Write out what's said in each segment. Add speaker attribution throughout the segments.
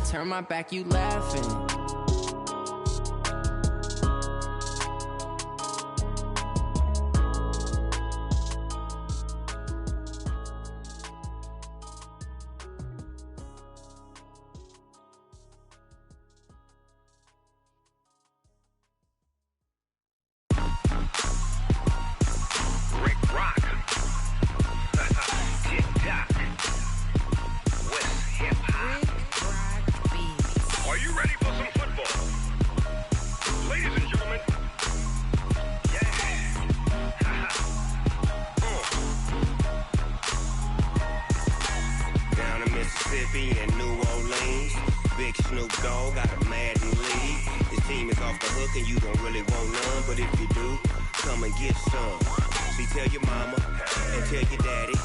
Speaker 1: turn my back, you laughing.
Speaker 2: In New Orleans, Big Snoop Dogg got a Madden lead. His team is off the hook and you don't really want none, but if you do, come and get some. See, tell your mama and tell your daddy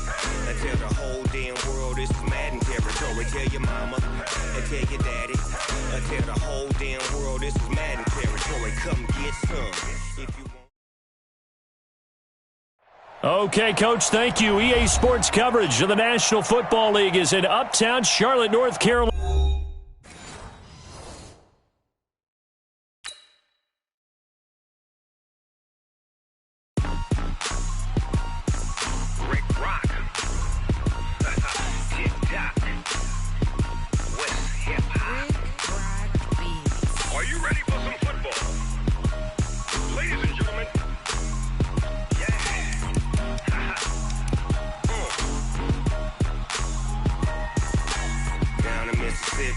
Speaker 2: and tell the whole damn world this is Madden territory. Tell your mama and tell your daddy and tell the whole damn world this is Madden territory. Come get some if you want.
Speaker 3: Okay, Coach, thank you. EA Sports coverage of the National Football League is in Uptown Charlotte, North Carolina.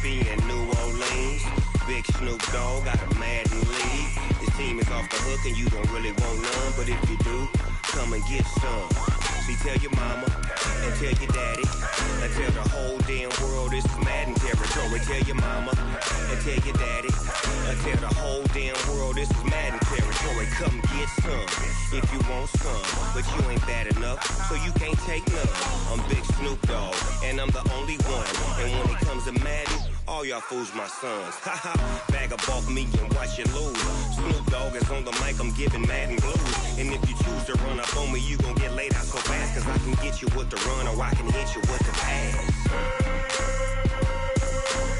Speaker 2: In New Orleans, Big Snoop Dogg got a Madden lead. His team is off the hook and you don't really want none, but if you do, come and get some. See, tell your mama and tell your daddy and tell the whole damn world this is Madden territory. Tell your mama and tell your daddy and tell the whole damn world this is Madden territory. Come get some if you want some, but you ain't bad enough, so you can't take none. I'm Big Snoop Dogg and I'm the only one, and when it comes to Madden, all y'all fools my sons. Haha, bag up off me and watch you lose. Snoop Dogg is on the mic, I'm giving Madden blues. And if you choose to run up on me, you gon' get laid out so fast, cause I can get you with the run or I can hit you with the pass.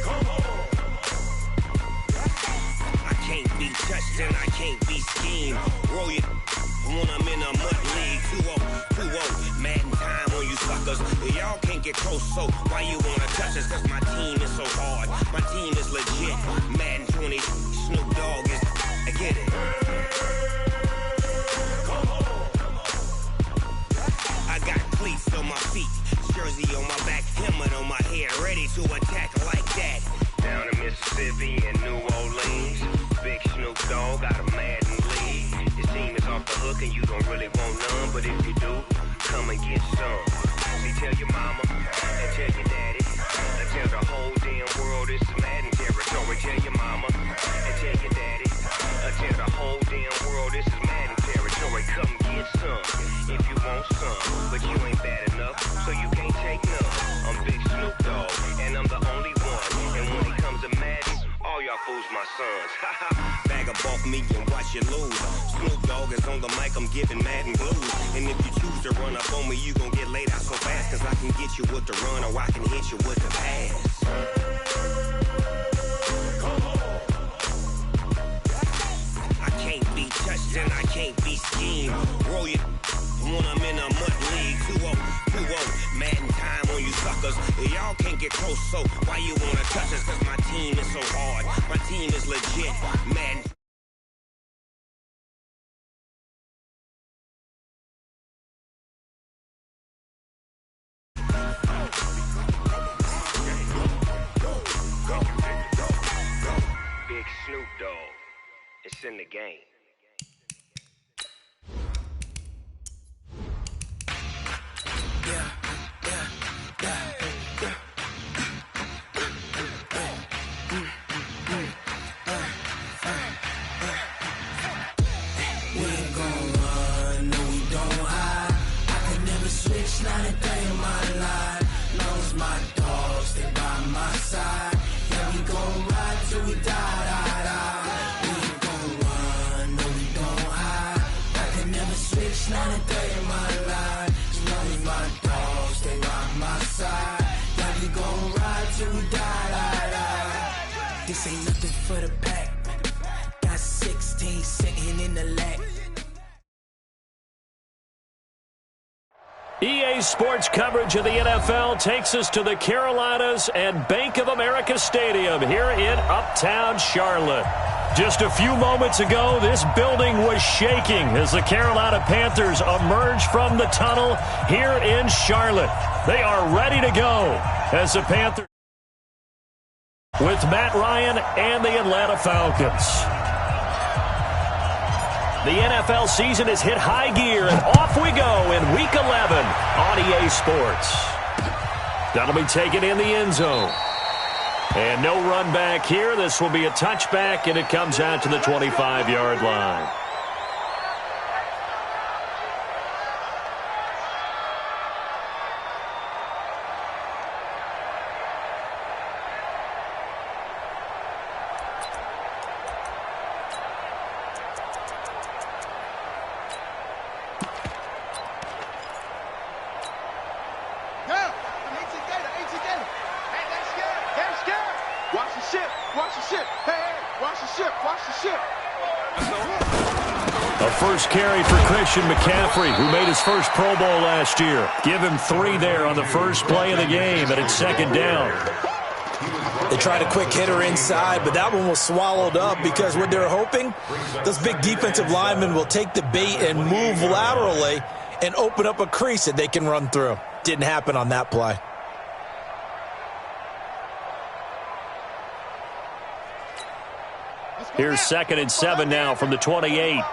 Speaker 2: Come on. I can't be touched and I can't be schemed. Roll it when I'm in a mud league. 2-0, Madden time on you suckers. Y'all can't get close, so why you wanna touch us? Cause my team is so hard, my team is legit. Madden 20, Snoop Dogg is, I get it. Come on. I got cleats on my feet, jersey on my back, helmet on my head, ready to attack like that. Down in Mississippi and New Orleans, Big Snoop Dogg got a Madden lead. His team is off the hook and you don't really want none, but if you do, come and get some. See, tell your mama and tell your daddy and tell the whole damn world this is Madden territory. Tell your mama and tell your daddy and tell the whole damn world this is Madden territory. Come get some if you want some, but you ain't bad enough, so you can't take none. I'm Big Snoop Dogg and I'm the only one, and when it comes to Madden, all y'all fools my sons. Bag up off me and watch you lose. Snoop Dogg is on the mic, I'm giving Madden blues. And if you choose to run up on me, you gon' get laid out so fast, cause I can get you with the run or I can hit you with the pass. Come on. I can't be touched and I can't be schemed. Roll it when I'm in a mud league. 2-0, Madden time on you suckers. Y'all can't get close, so why you wanna touch us? Cause my team is so hard, my team is legit. Madden. Big Snoop Dogg, it's in the game.
Speaker 4: Not a day in my life. Long as my dogs stay by my side. Yeah, we gon' ride till we die. We ain't gon' run, no, we don't hide. I can never switch, not a day in my life. As long as my dogs stay by my side. Yeah, we gon' ride till we die. This ain't nothing for the pack. Got 16 sitting in the lap.
Speaker 3: EA Sports coverage of the NFL takes us to the Carolinas and Bank of America Stadium here in Uptown Charlotte. Just a few moments ago, this building was shaking as the Carolina Panthers emerged from the tunnel here in Charlotte. They are ready to go as the Panthers with Matt Ryan and the Atlanta Falcons. The NFL season has hit high gear, and off we go in Week 11 on EA Sports. That'll be taken in the end zone. And no run back here. This will be a touchback, and it comes out to the 25-yard line. First carry for Christian McCaffrey, who made his first Pro Bowl last year. Give him 3 there on the first play of the game, and it's second down.
Speaker 5: They tried a quick hitter inside, but that one was swallowed up because what they're hoping, those big defensive linemen will take the bait and move laterally and open up a crease that they can run through. Didn't happen on that play.
Speaker 3: Here's 2nd and 7 now from the 28.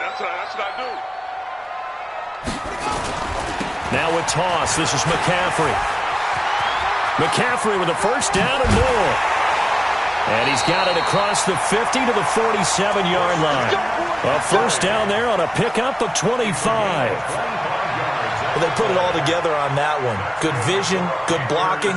Speaker 6: That's what I do.
Speaker 3: Now a toss. This is McCaffrey. McCaffrey with a first down and more. And he's got it across the 50 to the 47-yard line. A first down there on a pickup of 25.
Speaker 5: Well, they put it all together on that one. Good vision, good blocking.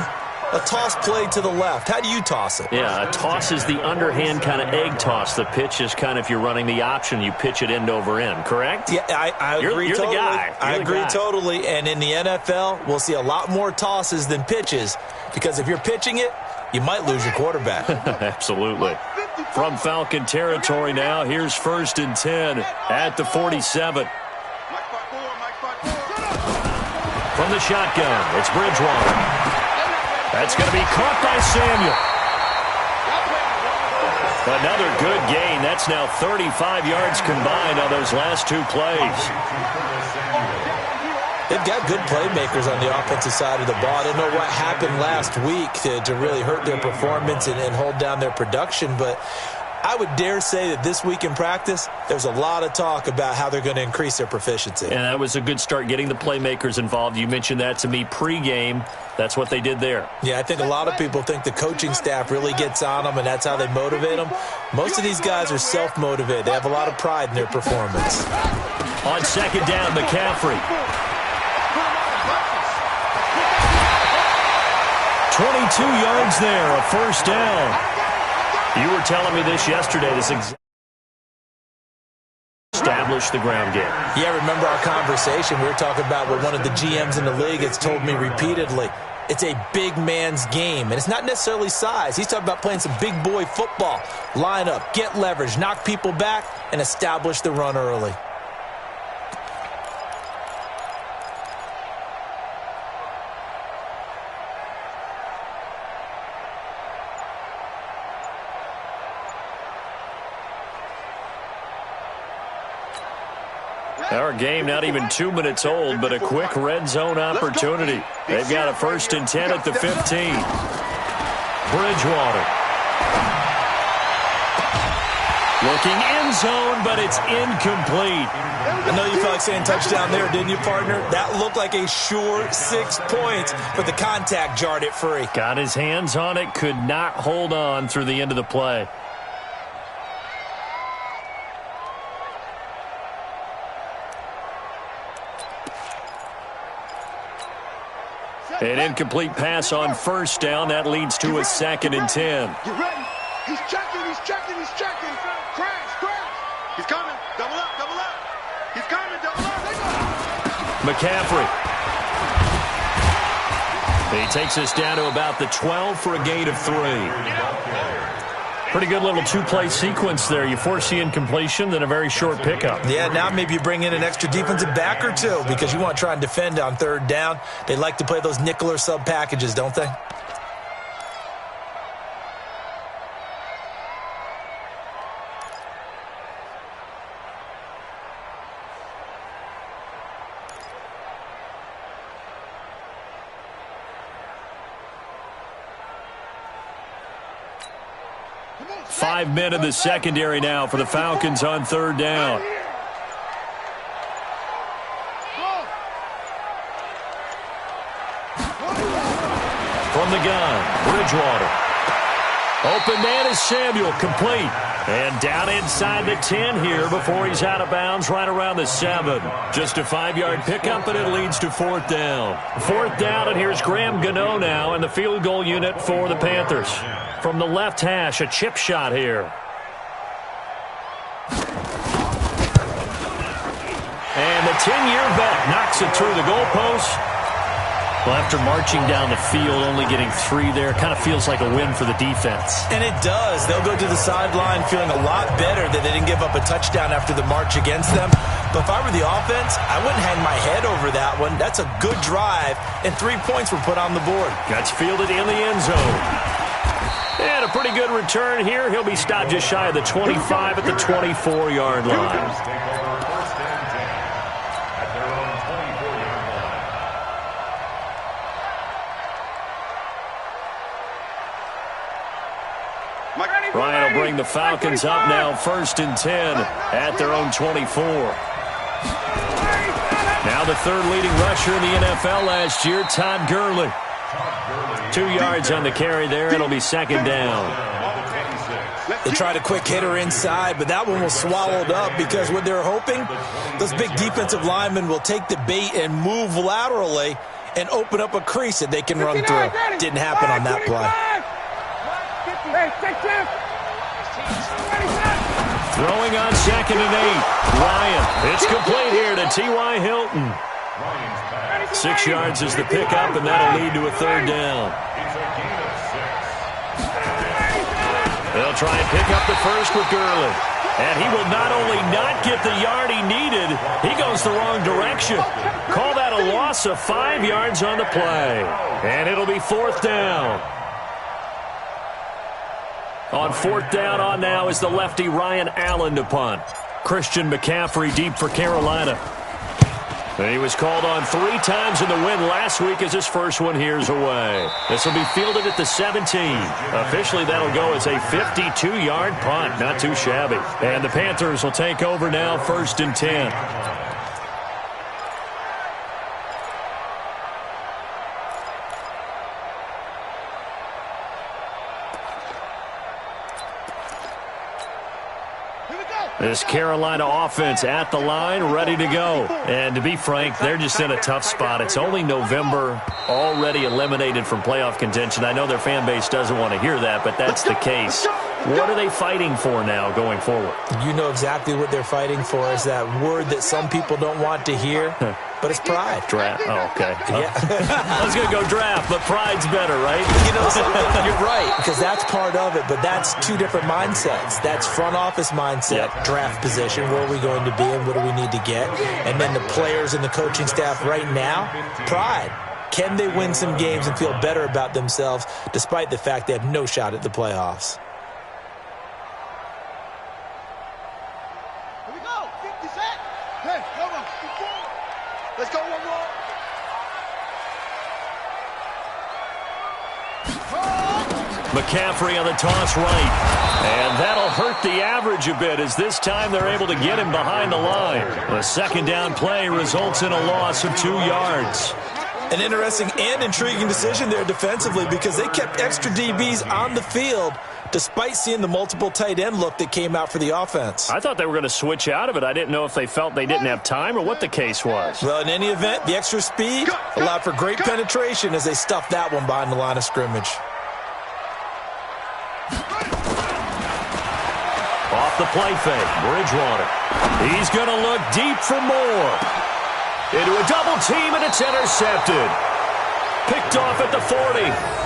Speaker 5: A toss play to the left. How do you toss it?
Speaker 3: Yeah, a toss is the underhand kind of egg toss. The pitch is kind of if you're running the option, you pitch it end over end, correct?
Speaker 5: Yeah, I agree
Speaker 3: you're
Speaker 5: totally.
Speaker 3: The guy.
Speaker 5: I agree totally. And in the NFL, we'll see a lot more tosses than pitches because if you're pitching it, you might lose your quarterback.
Speaker 3: Absolutely. From Falcon territory now, here's 1st and 10 at the 47. From the shotgun, it's Bridgewater. That's going to be caught by Samuel. Another good gain. That's now 35 yards combined on those last 2 plays.
Speaker 5: They've got good playmakers on the offensive side of the ball. I don't know what happened last week to really hurt their performance and hold down their production, but I would dare say that this week in practice, there's a lot of talk about how they're going to increase their proficiency.
Speaker 3: And that was a good start, getting the playmakers involved. You mentioned that to me pregame. That's what they did there.
Speaker 5: Yeah, I think a lot of people think the coaching staff really gets on them, and that's how they motivate them. Most of these guys are self-motivated. They have a lot of pride in their performance.
Speaker 3: On 2nd down, McCaffrey. 22 yards there, a first down. You were telling me this yesterday, establish the ground game.
Speaker 5: Yeah, remember our conversation? We were talking about what one of the GMs in the league has told me repeatedly. It's a big man's game, and it's not necessarily size. He's talking about playing some big boy football. Line up, get leverage, knock people back, and establish the run early.
Speaker 3: Our game not even 2 minutes old, but a quick red zone opportunity. They've got a 1st and 10 at the 15. Bridgewater. Looking end zone, but it's incomplete.
Speaker 5: I know you felt like saying touchdown there, didn't you, partner? That looked like a sure 6 points, but the contact jarred it free.
Speaker 3: Got his hands on it, could not hold on through the end of the play. An incomplete pass on 1st down. That leads to a 2nd and 10.
Speaker 6: You ready? He's checking. Crash. He's coming. Double up. He's coming. Double up.
Speaker 3: McCaffrey. He takes us down to about the 12 for a gain of 3. Pretty good little two-play sequence there. You force the incompletion, then a very short pickup.
Speaker 5: Yeah, now maybe you bring in an extra defensive back or two because you want to try and defend on third down. They like to play those nickel or sub packages, don't they?
Speaker 3: Five men in the secondary now for the Falcons on third down. From the gun, Bridgewater. Open man is Samuel, complete. And down inside the 10 here before he's out of bounds right around the 7. Just a 5-yard pickup, and it leads to fourth down. Fourth down, and here's Graham Gano now in the field goal unit for the Panthers. From the left hash, a chip shot here. And the 10-year vet knocks it through the goalpost. Well, after marching down the field, only getting 3 there, kind of feels like a win for the defense.
Speaker 5: And it does. They'll go to the sideline feeling a lot better that they didn't give up a touchdown after the march against them. But if I were the offense, I wouldn't hang my head over that one. That's a good drive, and 3 points were put on the board.
Speaker 3: Gets fielded in the end zone. And a pretty good return here. He'll be stopped just shy of the 25 at the 24-yard line. Ryan will bring the Falcons up now, 1st and 10 at their own 24. Now the third leading rusher in the NFL last year, Todd Gurley. 2 yards on the carry there. It'll be second down.
Speaker 5: They tried a quick hitter inside, but that one was swallowed up because what they're hoping, those big defensive linemen will take the bait and move laterally and open up a crease that they can run through. Didn't happen on that play.
Speaker 3: Throwing on 2nd and 8. Ryan. It's complete here to T.Y. Hilton. 6 yards is the pickup, and that'll lead to a third down. They'll try and pick up the first with Gurley. And he will not only not get the yard he needed, he goes the wrong direction. Call that a loss of 5 yards on the play. And it'll be fourth down. On fourth down on now is the lefty Ryan Allen to punt. Christian McCaffrey deep for Carolina. And he was called on 3 times in the win last week as his first one here's away. This will be fielded at the 17. Officially, that'll go as a 52-yard punt. Not too shabby. And the Panthers will take over now, 1st and 10. This Carolina offense at the line, ready to go. And to be frank, they're just in a tough spot. It's only November, already eliminated from playoff contention. I know their fan base doesn't want to hear that, but that's the case. What are they fighting for now going forward?
Speaker 5: You know exactly what they're fighting for is that word that some people don't want to hear, but it's pride.
Speaker 3: Draft. Oh, okay.
Speaker 5: Yeah.
Speaker 3: I was going to go draft, but pride's better, right?
Speaker 5: You know something? You're right, because that's part of it, but that's 2 different mindsets. That's front office mindset, draft position, where are we going to be and what do we need to get? And then the players and the coaching staff right now, pride. Can they win some games and feel better about themselves despite the fact they have no shot at the playoffs?
Speaker 6: Here we go. 50 set. Hey, come on. Let's go one more.
Speaker 3: McCaffrey on the toss right. And that'll hurt the average a bit as this time they're able to get him behind the line. The second down play results in a loss of 2 yards.
Speaker 5: An interesting and intriguing decision there defensively because they kept extra DBs on the field despite seeing the multiple tight end look that came out for the offense.
Speaker 3: I thought they were going to switch out of it. I didn't know if they felt they didn't have time or what the case was.
Speaker 5: Well, in any event, the extra speed allowed for great penetration as they stuffed that one behind the line of scrimmage.
Speaker 3: Off the play fake, Bridgewater. He's going to look deep for more. Into a double team, and it's intercepted. Picked picked off at the 40.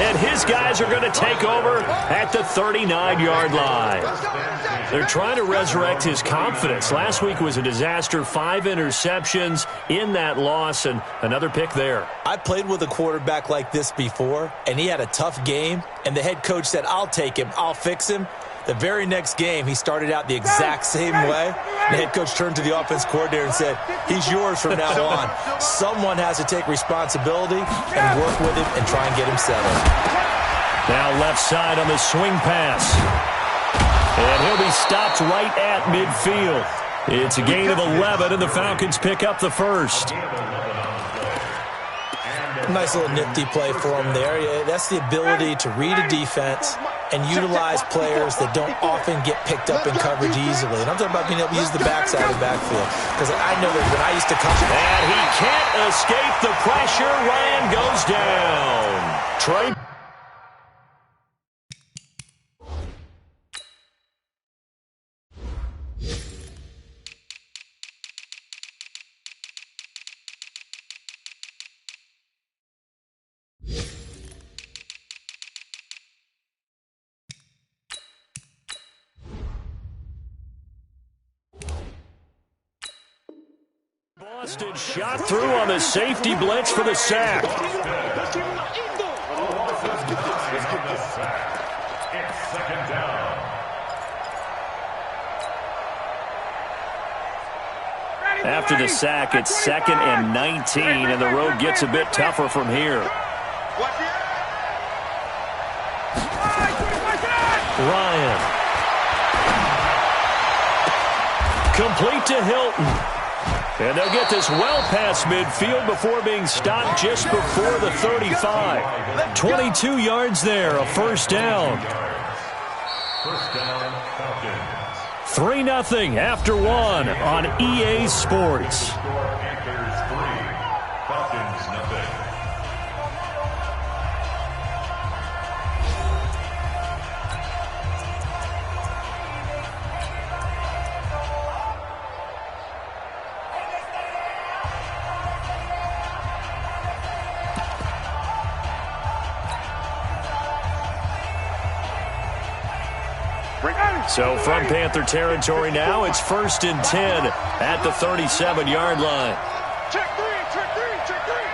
Speaker 3: And his guys are going to take over at the 39-yard line. They're trying to resurrect his confidence. Last week was a disaster. 5 interceptions in that loss, and another pick there.
Speaker 5: I played with a quarterback like this before, and he had a tough game, and the head coach said, I'll take him, I'll fix him. The very next game, he started out the exact same way. The head coach turned to the offense coordinator and said, he's yours from now on. Someone has to take responsibility and work with him and try and get him settled.
Speaker 3: Now left side on the swing pass. And he'll be stopped right at midfield. It's a gain of 11, and the Falcons pick up the first.
Speaker 5: Nice little nifty play for him there. Yeah, that's the ability to read a defense and utilize players that don't often get picked up in coverage easily. And I'm talking about being able to use the backside of the backfield. Because I know that when I used to come...
Speaker 3: And he can't escape the pressure. Ryan goes down. Trey... Boston shot through on the safety blitz for the sack. After the sack, it's 2nd and 19, and the road gets a bit tougher from here. Ryan. Complete to Hilton. And they'll get this well past midfield before being stopped just before the 35. 22 yards there, a first down. 3-0 after 1 on EA Sports. So from Panther territory now, it's 1st and 10 at the 37-yard line.
Speaker 6: Check three, check three, check three.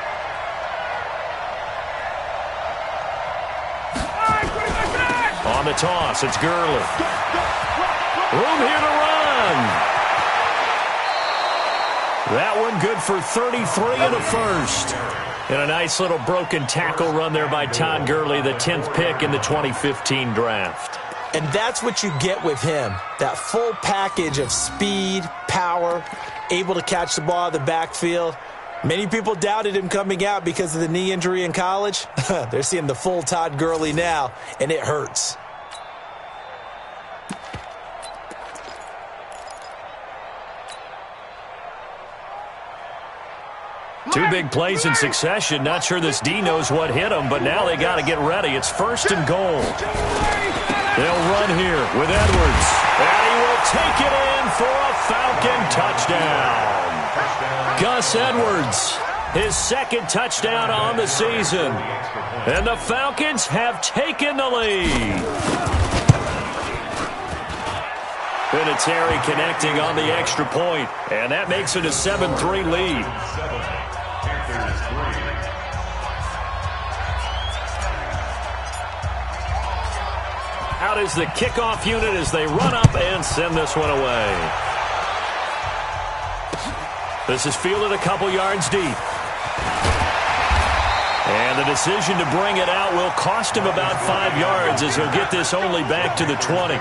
Speaker 3: On the toss, it's Gurley. Room here to run. That one good for 33 and a first. And a nice little broken tackle run there by Todd Gurley, the 10th pick in the 2015 draft.
Speaker 5: And that's what you get with him, that full package of speed, power, able to catch the ball in the backfield. Many people doubted him coming out because of the knee injury in college. They're seeing the full Todd Gurley now, and it hurts.
Speaker 3: Two big plays in succession. Not sure this D knows what hit him, but now they got to get ready. It's 1st and goal. They'll run here with Edwards. And he will take it in for a Falcon touchdown. Gus Edwards, his 2nd touchdown on the season. And the Falcons have taken the lead. Vinatieri connecting on the extra point, and that makes it a 7-3 lead. Out is the kickoff unit as they run up and send this one away. This is fielded a couple yards deep. And the decision to bring it out will cost him about 5 yards as he'll get this only back to the 20.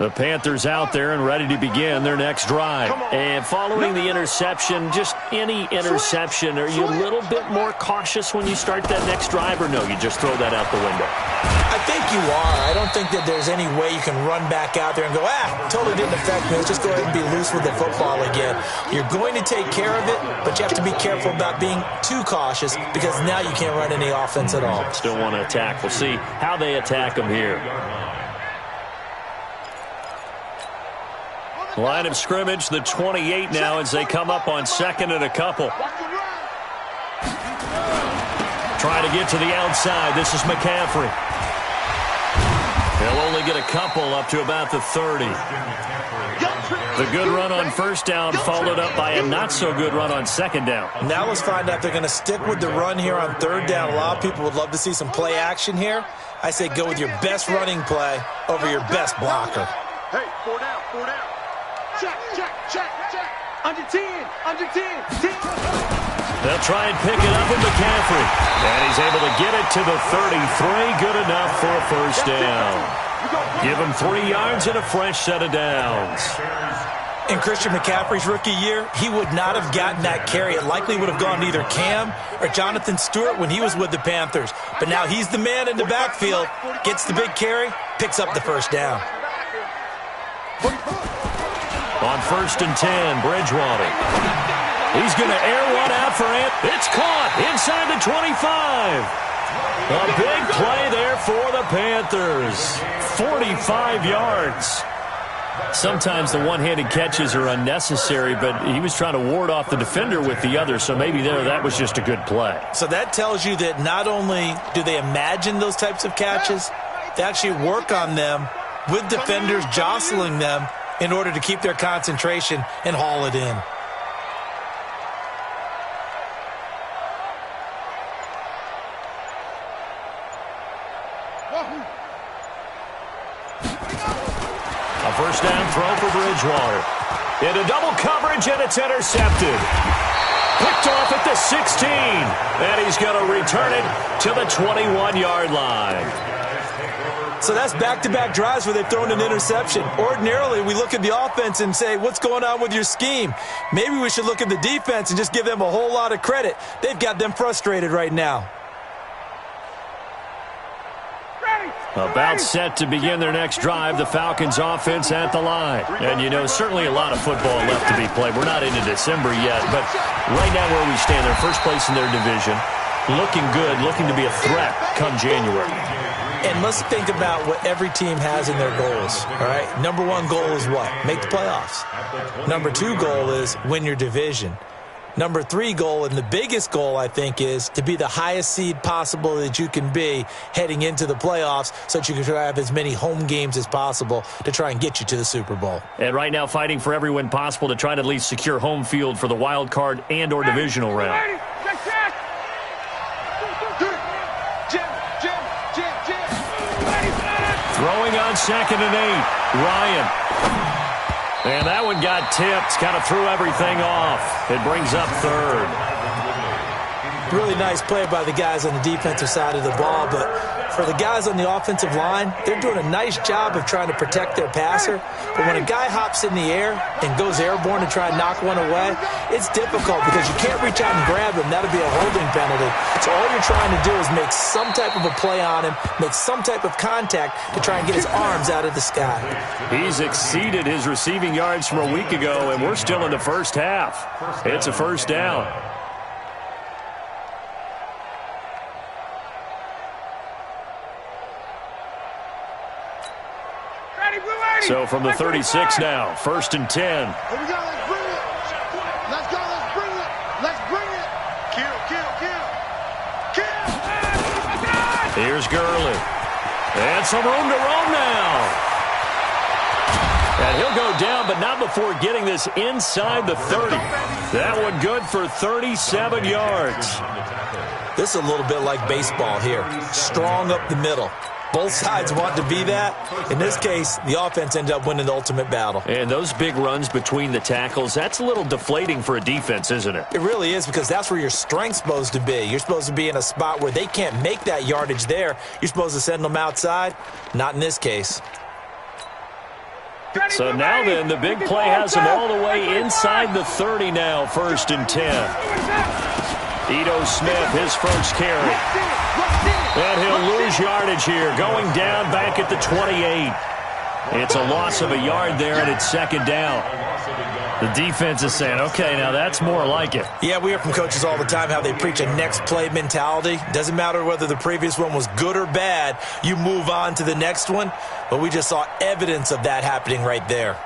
Speaker 3: The Panthers out there and ready to begin their next drive. And following the interception, just any interception, are you a little bit more cautious when you start that next drive, or no, you just throw that out the window?
Speaker 5: I think you are. I don't think that there's any way you can run back out there and go, totally didn't affect me. Let's just go ahead and be loose with the football again. You're going to take care of it, but you have to be careful about being too cautious because now you can't run any offense at all.
Speaker 3: Still want to attack. We'll see how they attack them here. Line of scrimmage, the 28 now as they come up on second and a couple. Trying to get to the outside. This is McCaffrey. He'll only get a couple up to about the 30. The good run on first down followed up by a not-so-good run on second down.
Speaker 5: Now let's find out if they're going to stick with the run here on third down. A lot of people would love to see some play action here. I say go with your best running play over your best blocker.
Speaker 6: Hey, 4 down, 4 down. Check, check, check, check. Under 10, under 10, 10.
Speaker 3: They'll try and pick it up with McCaffrey. And he's able to get it to the 33. Good enough for a first down. Give him 3 yards and a fresh set of downs.
Speaker 5: In Christian McCaffrey's rookie year, he would not have gotten that carry. It likely would have gone to either Cam or Jonathan Stewart when he was with the Panthers. But now he's the man in the backfield, gets the big carry, picks up the first down.
Speaker 3: On first and 10, Bridgewater. He's going to air one out for Ant. It's caught inside the 25. A big play there for the Panthers. 45 yards. Sometimes the one-handed catches are unnecessary, but he was trying to ward off the defender with the other, so maybe that was just a good play.
Speaker 5: So that tells you that not only do they imagine those types of catches, they actually work on them with defenders jostling them in order to keep their concentration and haul it in.
Speaker 3: A first down throw for Bridgewater. Into double coverage, and it's intercepted. Picked off at the 16. And he's going to return it to the 21-yard line.
Speaker 5: So that's back-to-back drives where they've thrown an interception. Ordinarily, we look at the offense and say, what's going on with your scheme? Maybe we should look at the defense and just give them a whole lot of credit. They've got them frustrated right now.
Speaker 3: About set to begin their next drive, the Falcons offense at the line. And, you know, certainly a lot of football left to be played. We're not into December yet, but right now where we stand, they're first place in their division. Looking good, looking to be a threat come January.
Speaker 5: And let's think about what every team has in their goals, all right? Number 1 goal is what? Make the playoffs. Number 2 goal is win your division. Number 3 goal, and the biggest goal, I think, is to be the highest seed possible that you can be heading into the playoffs so that you can try to have as many home games as possible to try and get you to the Super Bowl.
Speaker 3: And right now fighting for every win possible to try to at least secure home field for the wild card and or divisional round. Throwing on second and 8, Ryan. And that one got tipped, kind of threw everything off. It brings up third.
Speaker 5: Really nice play by the guys on the defensive side of the ball, but for the guys on the offensive line, they're doing a nice job of trying to protect their passer. But when a guy hops in the air and goes airborne to try and knock one away, it's difficult because you can't reach out and grab him. That'll be a holding penalty. So all you're trying to do is make some type of a play on him, make some type of contact to try and get his arms out of the sky.
Speaker 3: He's exceeded his receiving yards from a week ago, and we're still in the first half. It's a first down. So from the 36 now, first and 10.
Speaker 6: Here we go, let's bring it. Let's go, let's bring it. Let's bring it. Kill, kill, kill. Kill.
Speaker 3: Here's Gurley. And some room to roam now. And he'll go down, but not before getting this inside the 30. That one good for 37 yards.
Speaker 5: This is a little bit like baseball here. Strong up the middle. Both sides want to be that. In this case, the offense ended up winning the ultimate battle.
Speaker 3: And those big runs between the tackles, that's a little deflating for a defense, isn't it?
Speaker 5: It really is, because that's where your strength's supposed to be. You're supposed to be in a spot where they can't make that yardage there. You're supposed to send them outside. Not in this case.
Speaker 3: So now then, the big play has him all the way inside the 30 now, 1st and 10. Ito Smith, his first carry. And he'll lose yardage here, going down back at the 28. It's a loss of a yard there, and it's 2nd down. The defense is saying, okay, now that's more like it.
Speaker 5: Yeah, we hear from coaches all the time how they preach a next play mentality. Doesn't matter whether the previous one was good or bad. You move on to the next one. But we just saw evidence of that happening right there.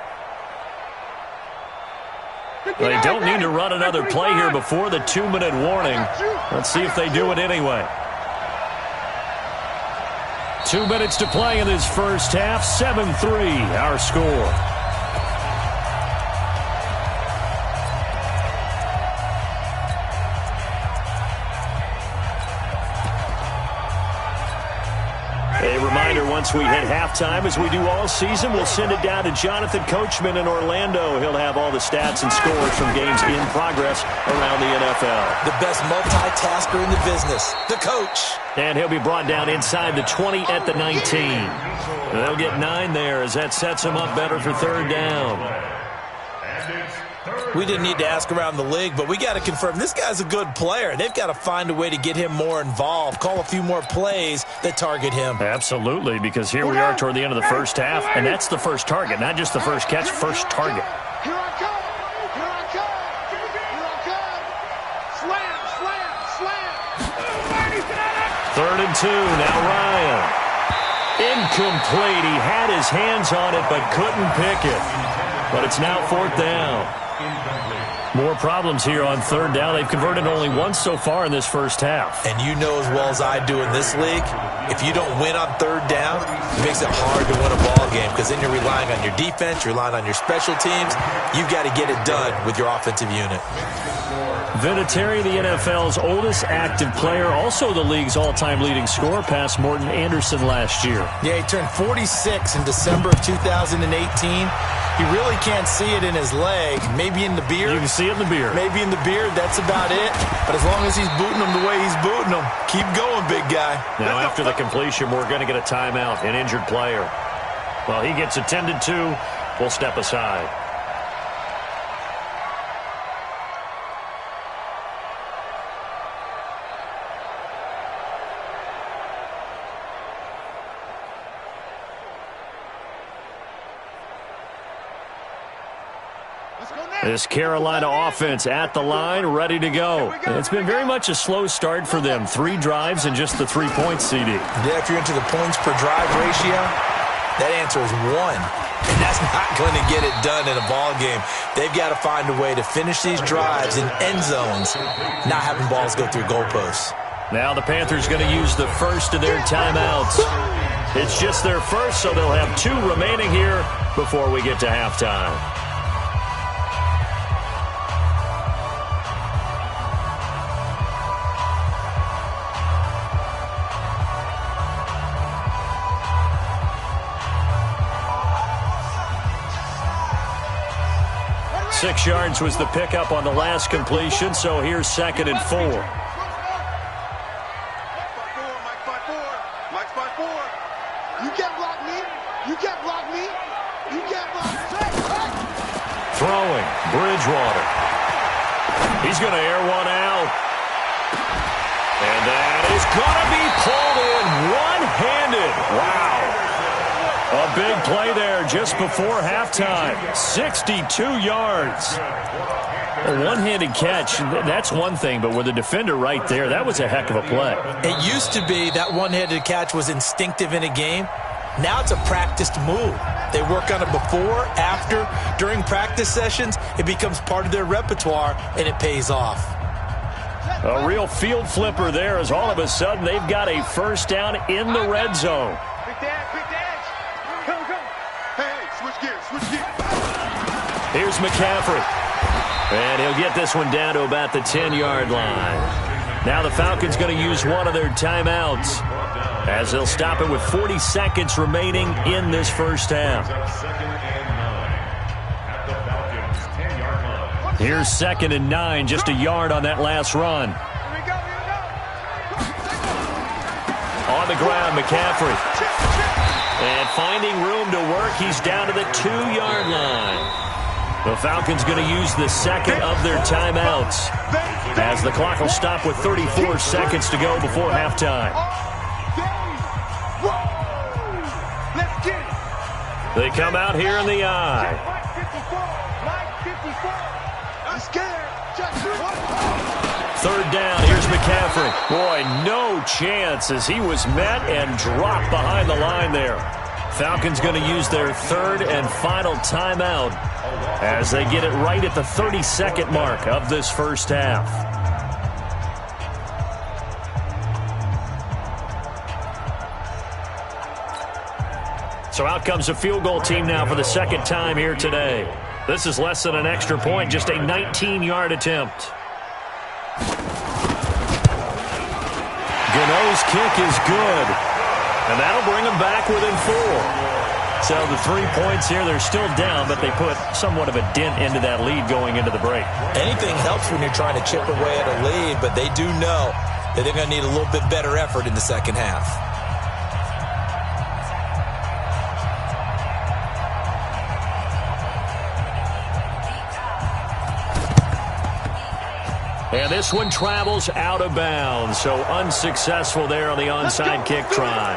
Speaker 3: They don't need to run another play here before the 2-minute warning. Let's see if they do it anyway. 2 minutes to play in this first half. 7-3, our score. A reminder, once we hit halftime, as we do all season, we'll send it down to Jonathan Coachman in Orlando. He'll have all the stats and scores from games in progress around the NFL.
Speaker 5: The best multitasker in the business, the coach.
Speaker 3: And he'll be brought down inside the 20 at the 19. They'll get 9 there as that sets him up better for 3rd down.
Speaker 5: We didn't need to ask around the league, but we got to confirm this guy's a good player. They've got to find a way to get him more involved, call a few more plays that target him.
Speaker 3: Absolutely, because here we are toward the end of the first half, and that's the first target, not just the first catch, first target.
Speaker 6: Here I come. Here I come. Here I come. Slam, slam, slam.
Speaker 3: 3rd and 2, now Ryan. Incomplete. He had his hands on it, but couldn't pick it. But it's now 4th down. More problems here on 3rd down. They've converted only once so far in this first half.
Speaker 5: And you know as well as I do in this league, if you don't win on 3rd down, it makes it hard to win a ball game because then you're relying on your defense, you're relying on your special teams. You've got to get it done with your offensive unit.
Speaker 3: Vinatieri, the NFL's oldest active player, also the league's all-time leading scorer, past Morton Anderson last year.
Speaker 5: Yeah, he turned 46 in December of 2018. He really can't see it in his leg. Maybe in the beard.
Speaker 3: You can see it in the beard.
Speaker 5: Maybe in the beard. That's about it. But as long as he's booting him the way he's booting him, keep going, big guy.
Speaker 3: Now, after the completion, we're going to get a timeout, an injured player. Well, he gets attended to. We'll step aside. This Carolina offense at the line, ready to go. It's been very much a slow start for them. 3 drives and just the 3 points, CD.
Speaker 5: Yeah, if you're into the points per drive ratio, that answer is 1. And that's not going to get it done in a ball game. They've got to find a way to finish these drives in end zones, not having balls go through goalposts.
Speaker 3: Now the Panthers going to use the first of their timeouts. It's just their first, so they'll have 2 remaining here before we get to halftime. Six yards was the pickup on the last completion, so here's 2nd and 4.
Speaker 6: Mike's by 4. You can't block me. You can't block me. You can't block me.
Speaker 3: Throwing, Bridgewater. He's going to air one out. And that is going to be pulled in one-handed. Wow. A big play there just before halftime. 62 yards. A one-handed catch, that's one thing, but with a defender right there, that was a heck of a play.
Speaker 5: It used to be that one-handed catch was instinctive in a game. Now it's a practiced move. They work on it before, after, during practice sessions. It becomes part of their repertoire, and it pays off.
Speaker 3: A real field flipper there as all of a sudden they've got a first down in the red zone. Here's McCaffrey. And he'll get this one down to about the 10-yard line. Now the Falcons going to use one of their timeouts as they'll stop it with 40 seconds remaining in this first half. Here's 2nd and 9, just a yard on that last run. On the ground, McCaffrey. And finding room to work, he's down to the 2-yard line. The Falcons going to use the second of their timeouts, as the clock will stop with 34 seconds to go before halftime. They come out here in the I. Third down, here's McCaffrey. Boy, no chance as he was met and dropped behind the line there. Falcons going to use their third and final timeout as they get it right at the 30-second mark of this first half. So out comes a field goal team now for the second time here today. This is less than an extra point, just a 19-yard attempt. Gano's kick is good, and that'll bring them back within 4. So the 3 points here, they're still down, but they put somewhat of a dent into that lead going into the break.
Speaker 5: Anything helps when you're trying to chip away at a lead, but they do know that they're going to need a little bit better effort in the second half.
Speaker 3: And this one travels out of bounds, so unsuccessful there on the onside kick try.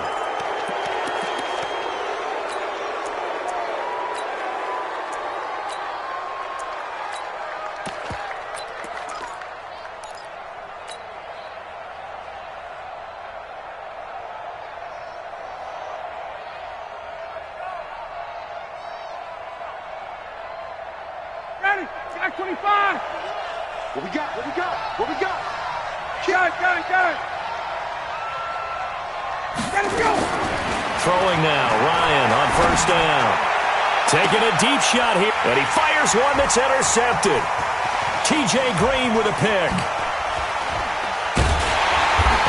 Speaker 6: Ready? Got 25. What we got? What we got? What we got? Got it. Let it go.
Speaker 3: Throwing now, Ryan on first down. Taking a deep shot here, and he fires one that's intercepted. T.J. Green with a pick.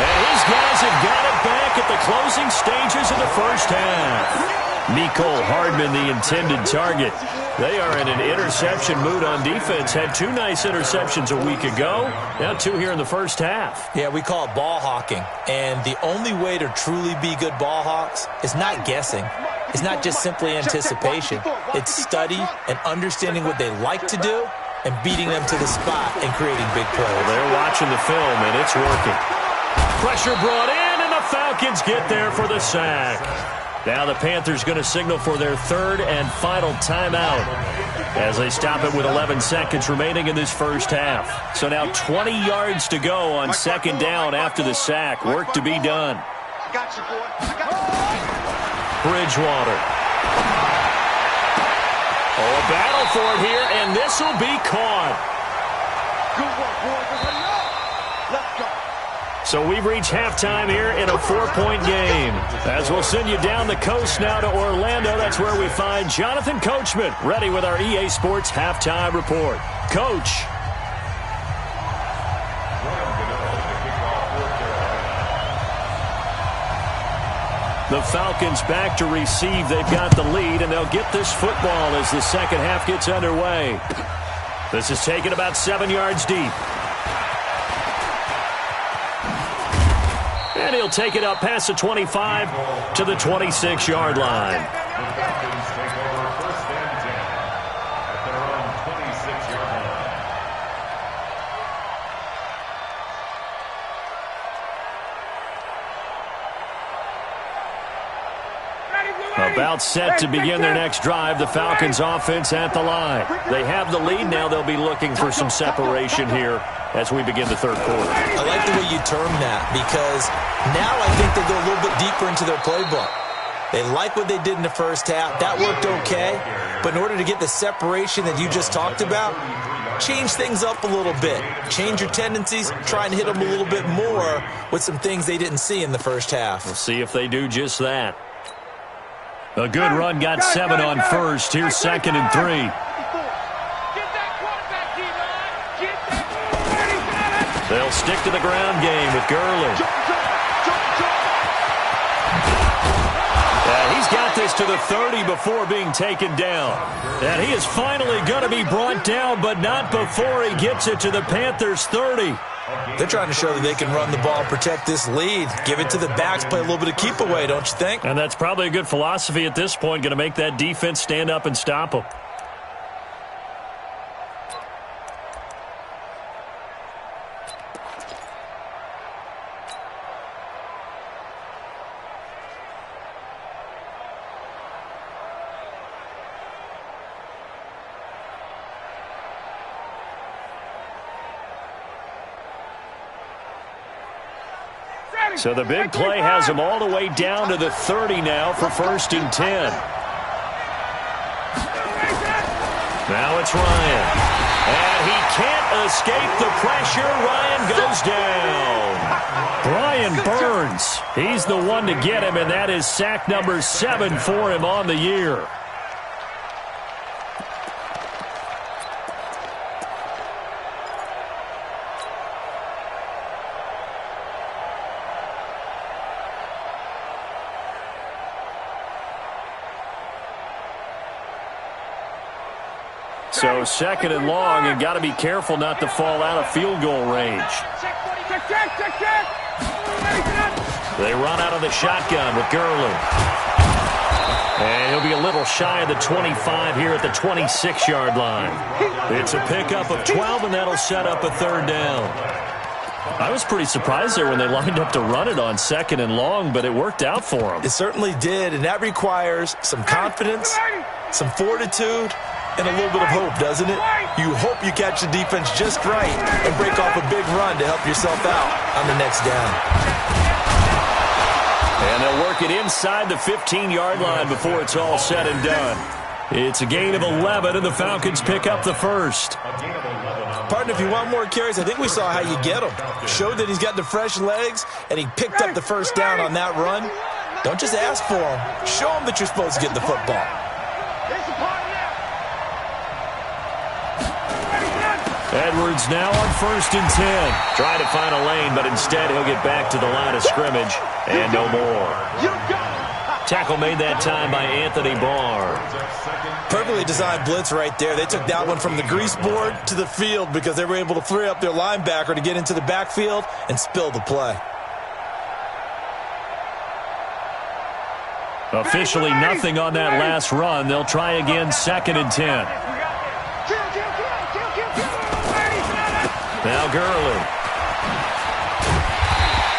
Speaker 3: And his guys have got it back at the closing stages of the first half. Mecole Hardman, the intended target. They are in an interception mood on defense. Had 2 nice interceptions a week ago. Now 2 here in the first half.
Speaker 5: Yeah, we call it ball hawking. And the only way to truly be good ball hawks is not guessing. It's not just simply anticipation. It's study and understanding what they like to do and beating them to the spot and creating big plays.
Speaker 3: Well, they're watching the film, and it's working. Pressure brought in, and the Falcons get there for the sack. Now the Panthers going to signal for their third and final timeout as they stop it with 11 seconds remaining in this first half. So now 20 yards to go on second down after the sack. Work to be done.
Speaker 6: I got you, boy. I got you.
Speaker 3: Bridgewater. Oh, a battle for it here, and this will be caught.
Speaker 6: Good work, boys. Hurry up. Let's go.
Speaker 3: So we've reached halftime here in a 4-point game. As we'll send you down the coast now to Orlando, that's where we find Jonathan Coachman ready with our EA Sports Halftime Report. Coach. The Falcons back to receive. They've got the lead, and they'll get this football as the second half gets underway. This is taken about 7 yards deep. And he'll take it up past the 25 to the 26-yard line. About set to begin their next drive, the Falcons offense at the line. They have the lead. Now they'll be looking for some separation here as we begin the third quarter.
Speaker 5: I like the way you term that, because now I think they go a little bit deeper into their playbook. They like what they did in the first half. That worked okay. But in order to get the separation that you just talked about, change things up a little bit. Change your tendencies. Try and hit them a little bit more with some things they didn't see in the first half.
Speaker 3: We'll see if they do just that. A good run, got 7 on first. Here's 2nd and 3. They'll stick to the ground game with Gurley. And He's got this to the 30 before being taken down. And he is finally going to be brought down, but not before he gets it to the Panthers' 30.
Speaker 5: They're trying to show that they can run the ball and protect this lead. Give it to the backs, play a little bit of keep away, don't you think?
Speaker 3: And that's probably a good philosophy at this point, going to make that defense stand up and stop them. So the big play has him all the way down to the 30 now for 1st and 10. Now it's Ryan. And he can't escape the pressure. Ryan goes down. Brian Burns, he's the one to get him, and that is sack number 7 for him on the year. So 2nd and long, and got to be careful not to fall out of field goal range. They run out of the shotgun with Gurley. And he'll be a little shy of the 25 here at the 26-yard line. It's a pickup of 12, and that'll set up a 3rd down. I was pretty surprised there when they lined up to run it on 2nd and long, but it worked out for them.
Speaker 5: It certainly did, and that requires some confidence, some fortitude, and a little bit of hope, doesn't it? You hope you catch the defense just right and break off a big run to help yourself out on the next down.
Speaker 3: And they'll work it inside the 15-yard line before it's all said and done. It's a gain of 11, and the Falcons pick up the 1st.
Speaker 5: Partner, if you want more carries, I think we saw how you get him. Showed that he's got the fresh legs, and he picked up the 1st down on that run. Don't just ask for him. Show him that you're supposed to get the football.
Speaker 3: Edwards now on 1st and 10. Trying to find a lane, but instead he'll get back to the line of scrimmage and no more. Tackle made that time by Anthony Barr.
Speaker 5: Perfectly designed blitz right there. They took that one from the grease board to the field because they were able to free up their linebacker to get into the backfield and spill the play.
Speaker 3: Officially nothing on that last run. They'll try again 2nd and 10. Now Gurley.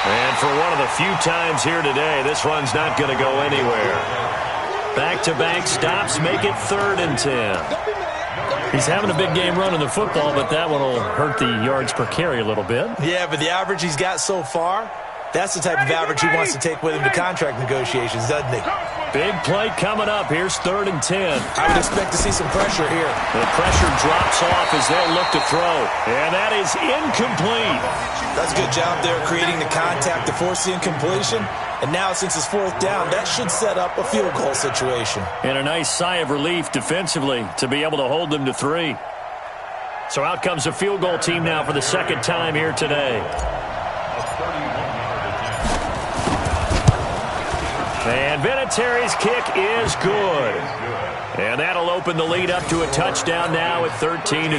Speaker 3: And for one of the few times here today, this run's not going to go anywhere. Back-to-back stops make it 3rd and 10. He's having a big game running the football, but that one will hurt the yards per carry a little bit.
Speaker 5: Yeah, but the average he's got so far, that's the type of average he wants to take with him to contract negotiations, doesn't he?
Speaker 3: Big play coming up. Here's 3rd and 10.
Speaker 5: I would expect to see some pressure here.
Speaker 3: The pressure drops off as they'll look to throw. And that is incomplete.
Speaker 5: That's a good job there creating the contact to force the incompletion. And now since it's 4th down, that should set up a field goal situation.
Speaker 3: And a nice sigh of relief defensively to be able to hold them to 3. So out comes the field goal team now for the 2nd time here today. And Vinatieri's kick is good. And that'll open the lead up to a touchdown now at 13-6.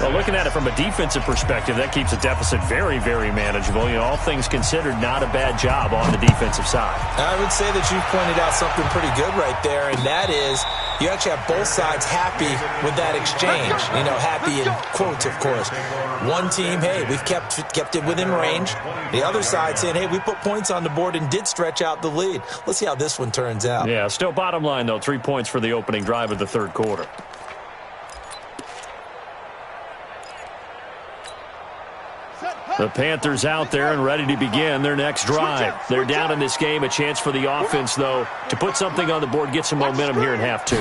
Speaker 3: Well, looking at it from a defensive perspective, that keeps the deficit very, very manageable. You know, all things considered, not a bad job on the defensive side.
Speaker 5: I would say that you've pointed out something pretty good right there, and that is you actually have both sides happy with that exchange. You know, happy in quotes, of course. One team, hey, we've kept it within range. The other side saying, hey, we put points on the board and did stretch out the lead. Let's see how this one turns out.
Speaker 3: Yeah, still bottom line, though, 3 points for the opening drive of the 3rd quarter. The Panthers out there and ready to begin their next drive. They're down in this game. A chance for the offense, though, to put something on the board, get some momentum here in half 2.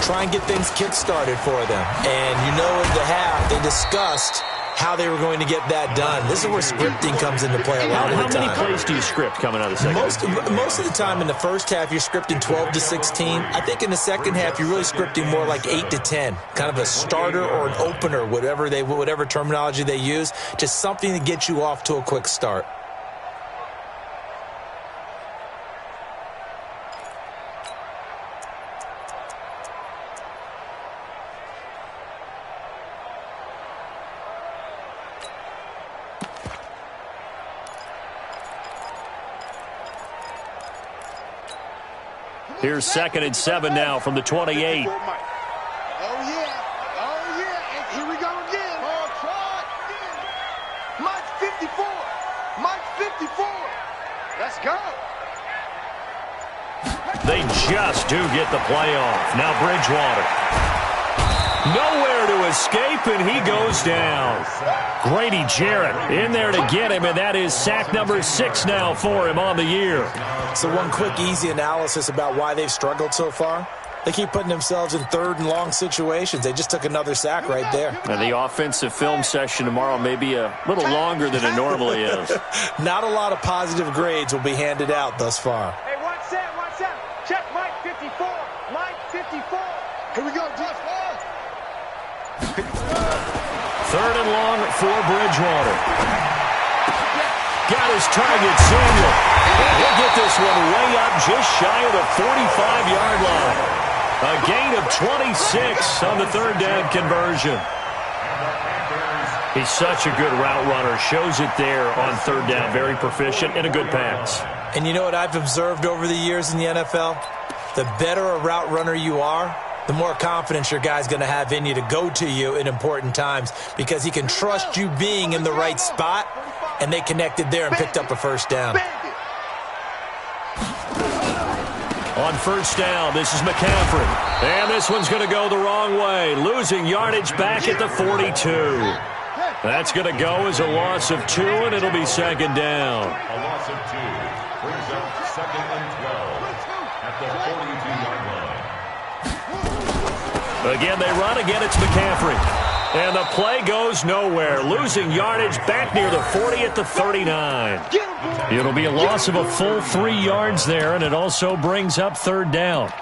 Speaker 5: Try and get things kick-started for them. And you know in the half, they discussed how they were going to get that done. This is where scripting comes into play a lot of the time.
Speaker 3: How many plays do you script coming out of the second?
Speaker 5: Most of the time in the first half, you're scripting 12 to 16. I think in the second half, you're really scripting more like 8 to 10. Kind of a starter or an opener, whatever terminology they use. Just something to get you off to a quick start.
Speaker 3: Here's 2nd and 7 now from the 28.
Speaker 6: Oh, yeah. Oh, yeah. And here we go again. Mike 54. Mike 54. Let's go.
Speaker 3: They just do get the play off. Now Bridgewater. Nowhere to escape, and he goes down. Grady Jarrett in there to get him, and that is sack number 6 now for him on the year.
Speaker 5: So one quick, easy analysis about why they've struggled so far. They keep putting themselves in 3rd and long situations. They just took another sack right there.
Speaker 3: And the offensive film session tomorrow may be a little longer than it normally is.
Speaker 5: Not a lot of positive grades will be handed out thus far.
Speaker 6: Hey, watch that. Check Mike 54. Mike 54. Here we go, Jeff.
Speaker 3: 3rd and long for Bridgewater. Got his target, Samuel. He'll get this one way up just shy of the 45-yard line. A gain of 26 on the 3rd down conversion. He's such a good route runner. Shows it there on 3rd down. Very proficient and a good pass.
Speaker 5: And you know what I've observed over the years in the NFL? The better a route runner you are, the more confidence your guy's going to have in you to go to you in important times because he can trust you being in the right spot, and they connected there and picked up a 1st down.
Speaker 3: On 1st down, this is McCaffrey. And this one's going to go the wrong way. Losing yardage back at the 42. That's going to go as a loss of 2, and it'll be 2nd down.
Speaker 7: A loss of 2 brings up 2nd and 12 at the 42-yard line.
Speaker 3: Again, they run. Again, it's McCaffrey. And the play goes nowhere. Losing yardage back near the 40 at the 39. It'll be a loss of a full 3 yards there, and it also brings up 3rd down.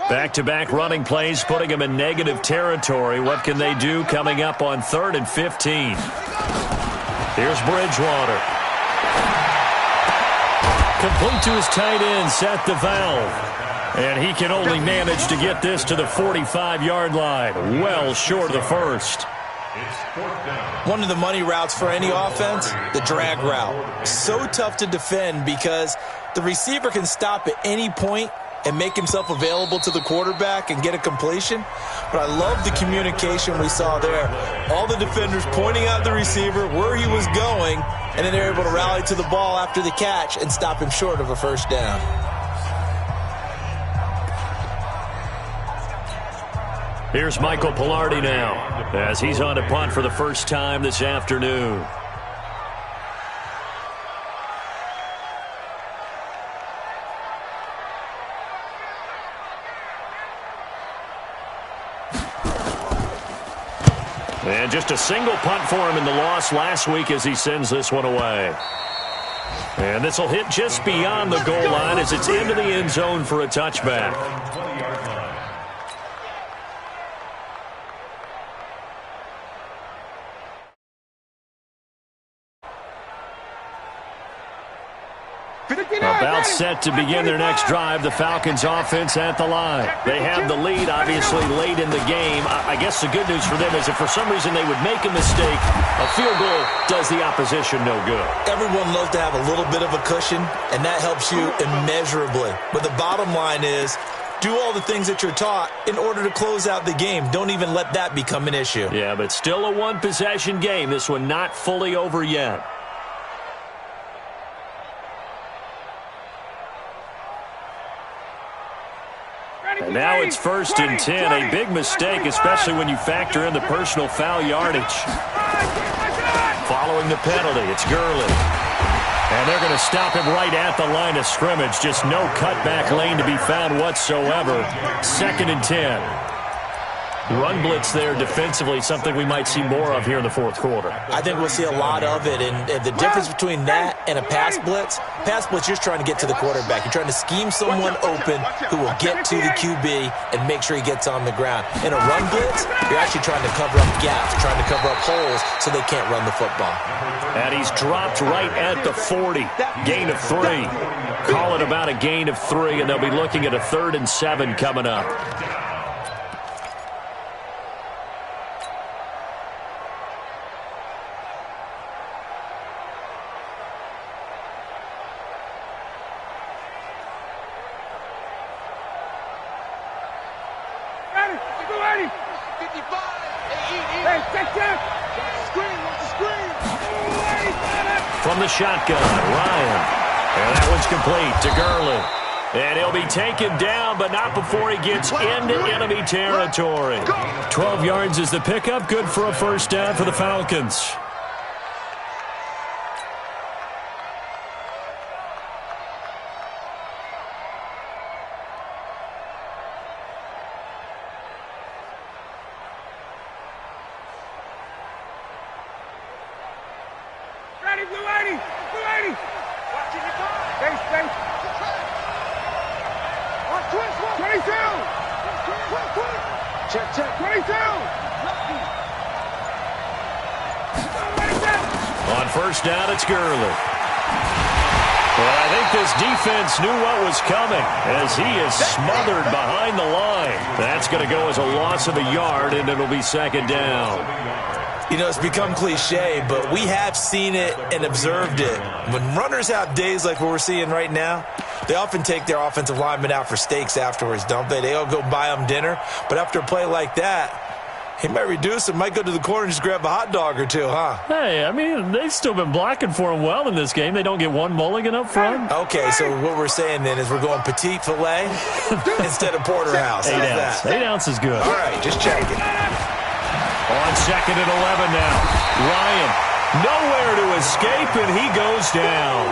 Speaker 3: Back-to-back running plays, putting them in negative territory. What can they do coming up on 3rd and 15? Here's Bridgewater. Complete to his tight end, Seth DeValve. And he can only manage to get this to the 45-yard line. Well short of the 1st.
Speaker 5: One of the money routes for any offense, the drag route. So tough to defend because the receiver can stop at any point and make himself available to the quarterback and get a completion. But I love the communication we saw there. All the defenders pointing out the receiver, where he was going, and then they're able to rally to the ball after the catch and stop him short of a 1st down.
Speaker 3: Here's Michael Pilardi now as he's on to punt for the first time this afternoon. And just a single punt for him in the loss last week as he sends this one away. And this will hit just beyond the goal line as it's into the end zone for a touchback. About set to begin their next drive, the Falcons offense at the line. They have the lead, obviously, late in the game. I guess the good news for them is if for some reason they would make a mistake, a field goal does the opposition no good.
Speaker 5: Everyone loves to have a little bit of a cushion, and that helps you immeasurably. But the bottom line is, do all the things that you're taught in order to close out the game. Don't even let that become an issue.
Speaker 3: Yeah, but still a one-possession game. This one not fully over yet. And now it's 1st and 10. A big mistake, especially when you factor in the personal foul yardage. Following the penalty, it's Gurley. And they're going to stop him right at the line of scrimmage. Just no cutback lane to be found whatsoever. 2nd and 10. Run blitz there defensively, something we might see more of here in the 4th quarter.
Speaker 5: I think we'll see a lot of it, and the difference between that and a pass blitz, you're just trying to get to the quarterback. You're trying to scheme someone open who will get to the QB and make sure he gets on the ground. In a run blitz, you're actually trying to cover up gaps, trying to cover up holes so they can't run the football.
Speaker 3: And he's dropped right at the 40. Gain of 3. Call it about a gain of 3, and they'll be looking at a 3rd and 7 coming up.
Speaker 6: Hey, check. Screen, watch the screen.
Speaker 3: From the shotgun, Ryan. And that one's complete to Gurley. And he'll be taken down, but not before he gets into enemy territory. 12 yards is the pickup. Good for a first down for the Falcons.
Speaker 6: Ready, blue 80. Watching your ball. Space. Watch twist. 22. Check. 22.
Speaker 3: On first down, it's Gurley. Well, I think this defense knew what was coming as he is smothered behind the line. That's going to go as a loss of a yard, and it'll be second down.
Speaker 5: You know, it's become cliche, but we have seen it and observed it. When runners have days like what we're seeing right now, they often take their offensive linemen out for steaks afterwards, don't they? They all go buy them dinner. But after a play like that, he might reduce it, might go to the corner and just grab a hot dog or two, huh?
Speaker 3: Hey, I mean, they've still been blocking for him well in this game. They don't get one mulligan up front.
Speaker 5: Okay, so what we're saying then is we're going petite filet instead of porterhouse.
Speaker 3: 8 ounce. 8 ounce is good.
Speaker 5: All right, just checking.
Speaker 3: On second and 11 now. Ryan, nowhere to escape, and he goes down.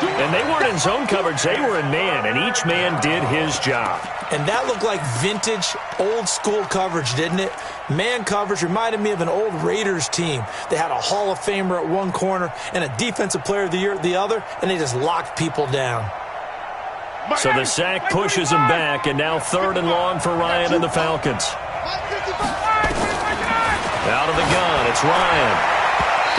Speaker 3: And they weren't in zone coverage. They were in man, and each man did his job.
Speaker 5: And that looked like vintage, old-school coverage, didn't it? Man coverage reminded me of an old Raiders team. They had a Hall of Famer at one corner and a Defensive Player of the Year at the other, and they just locked people down.
Speaker 3: So the sack pushes him back, and now third and long for Ryan and the Falcons. Out of the gun, it's Ryan.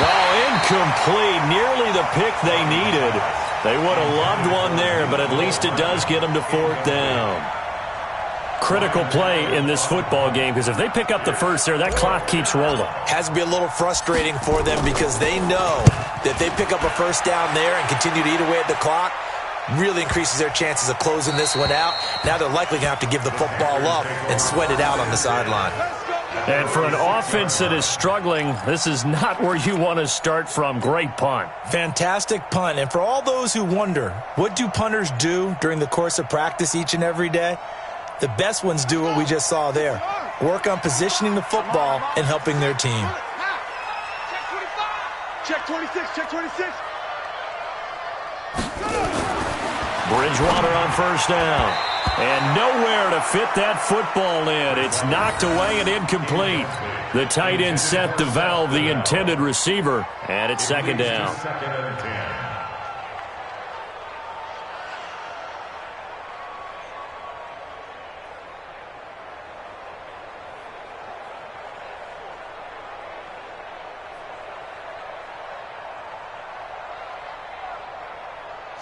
Speaker 3: Oh, incomplete. Nearly the pick they needed. They would have loved one there, but at least it does get them to fourth down. Critical play in this football game, because if they pick up the first there, that clock keeps rolling.
Speaker 5: Has to be a little frustrating for them because they know that they pick up a first down there and continue to eat away at the clock, really increases their chances of closing this one out. Now they're likely going to have to give the football up and sweat it out on the sideline.
Speaker 3: And for an offense that is struggling, this is not where you want to start from. Great punt.
Speaker 5: Fantastic punt. And for all those who wonder, what do punters do during the course of practice each and every day? The best ones do what we just saw there. Work on positioning the football and helping their team.
Speaker 6: Check 26.
Speaker 3: Bridgewater on first down. And nowhere to fit that football in. It's knocked away and incomplete. The tight end set to valve the intended receiver. And it's second down.
Speaker 7: Second and 10.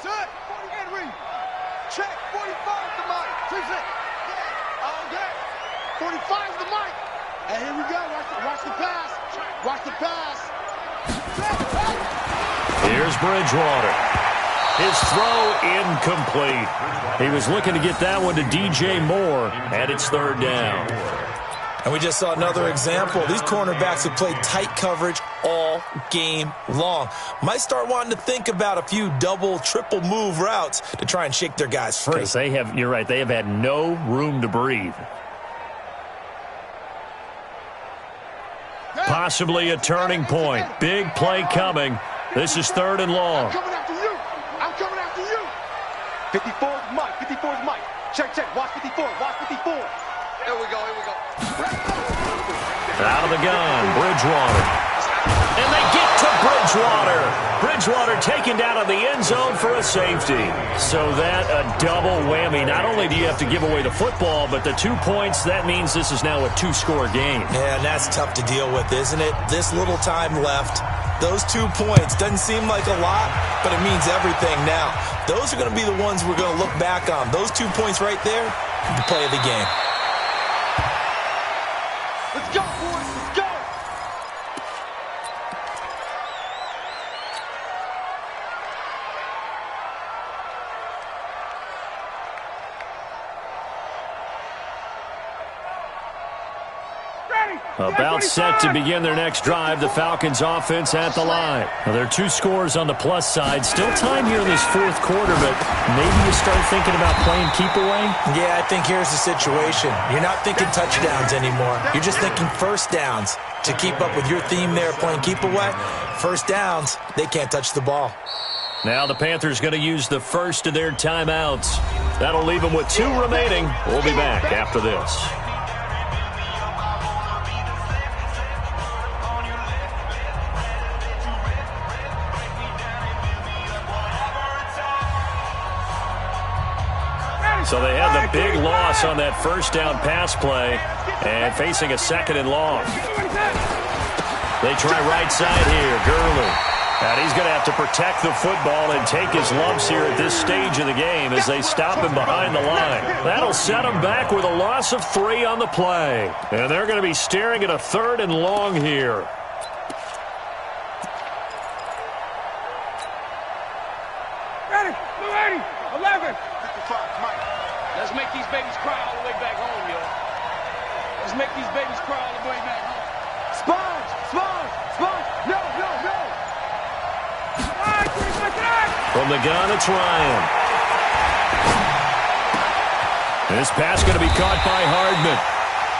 Speaker 6: Set. And read. Check. 45 the mic. Fix it. Okay. 45 the mic. And here we go. Watch the pass. Watch the pass.
Speaker 3: Here's Bridgewater. His throw incomplete. He was looking to get that one to DJ Moore, and it's third down.
Speaker 5: And we just saw another example. These cornerbacks have played tight coverage all game long. Might start wanting to think about a few double, triple move routes to try and shake their guys free.
Speaker 3: Because you're right, they have had no room to breathe. Possibly a turning point. Big play coming. This is third and long.
Speaker 6: I'm coming after you. 54 is Mike. 54 is Mike. Check. Watch 54. Here we go.
Speaker 3: Out of the gun, Bridgewater. And they get to Bridgewater. Bridgewater taken down in the end zone for a safety. So that a double whammy. Not only do you have to give away the football, but the 2 points, that means this is now a two-score game.
Speaker 5: Yeah, and that's tough to deal with, isn't it? This little time left. Those 2 points doesn't seem like a lot, but it means everything now. Those are going to be the ones we're going to look back on. Those 2 points right there, the play of the game.
Speaker 6: Let's go, boys. Let's go.
Speaker 3: About set to begin their next drive. The Falcons offense at the line. Now, there are 2 scores on the plus side. Still time here in this fourth quarter, but maybe you start thinking about playing keep away?
Speaker 5: Yeah, I think here's the situation. You're not thinking touchdowns anymore. You're just thinking first downs. To keep up with your theme there, playing keep away, first downs, they can't touch the ball.
Speaker 3: Now the Panthers going to use the first of their timeouts. That'll leave them with 2 remaining. We'll be back after this. So they had the big loss on that first down pass play and facing a second and long. They try right side here, Gurley. And he's going to have to protect the football and take his lumps here at this stage of the game as they stop him behind the line. That'll set him back with a loss of 3 on the play. And they're going to be staring at a 3rd and long here.
Speaker 6: Ready, 11. 55, Mike. Let's make these babies cry all the way back home, yo. Let's make these babies cry all the way back home. Sponge! No!
Speaker 3: From the gun, it's Ryan. This pass going to be caught by Hardman.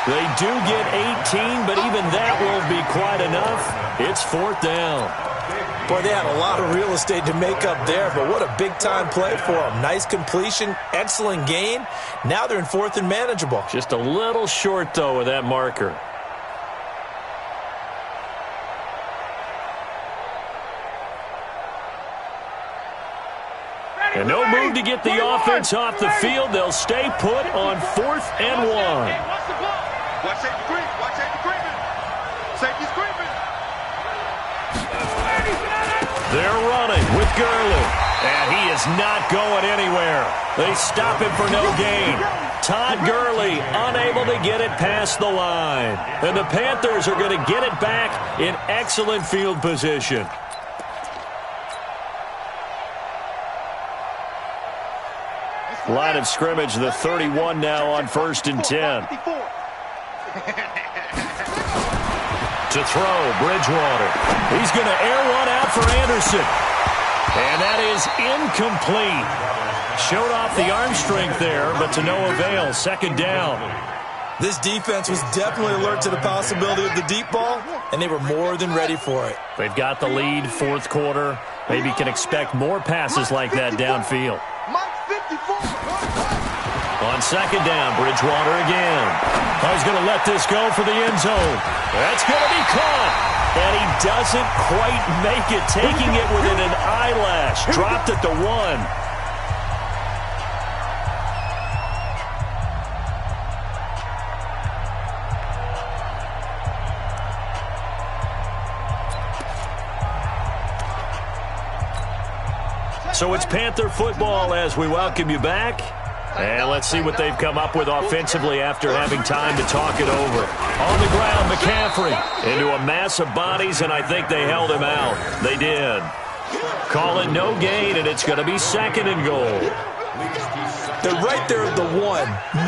Speaker 3: They do get 18, but even that won't be quite enough. It's 4th down.
Speaker 5: Boy, they had a lot of real estate to make up there, but what a big-time play for them. Nice completion, excellent gain. Now they're in 4th and manageable.
Speaker 3: Just a little short, though, with that marker. And no move to get the offense off the field. They'll stay put on 4th and 1.
Speaker 6: Watch the ball. Watch safety creep. Watch safety creeping. Safety's creeping.
Speaker 3: They're running with Gurley. And he is not going anywhere. They stop him for no gain. Todd Gurley unable to get it past the line. And the Panthers are going to get it back in excellent field position. Line of scrimmage, the 31 now on 1st and 10. To throw, Bridgewater. He's going to air one out for Anderson. And that is incomplete. Showed off the arm strength there, but to no avail. 2nd down.
Speaker 5: This defense was definitely alert to the possibility of the deep ball, and they were more than ready for it.
Speaker 3: They've got the lead, 4th quarter. Maybe can expect more passes like that downfield. On 2nd down, Bridgewater again. He's going to let this go for the end zone. That's going to be caught. And he doesn't quite make it, taking it within an eyelash. Dropped at the 1. So it's Panther football as we welcome you back. And let's see what they've come up with offensively after having time to talk it over. On the ground, McCaffrey into a mass of bodies, and I think they held him out. They did. Call it no gain, and it's going to be 2nd and goal.
Speaker 5: They're right there at the 1.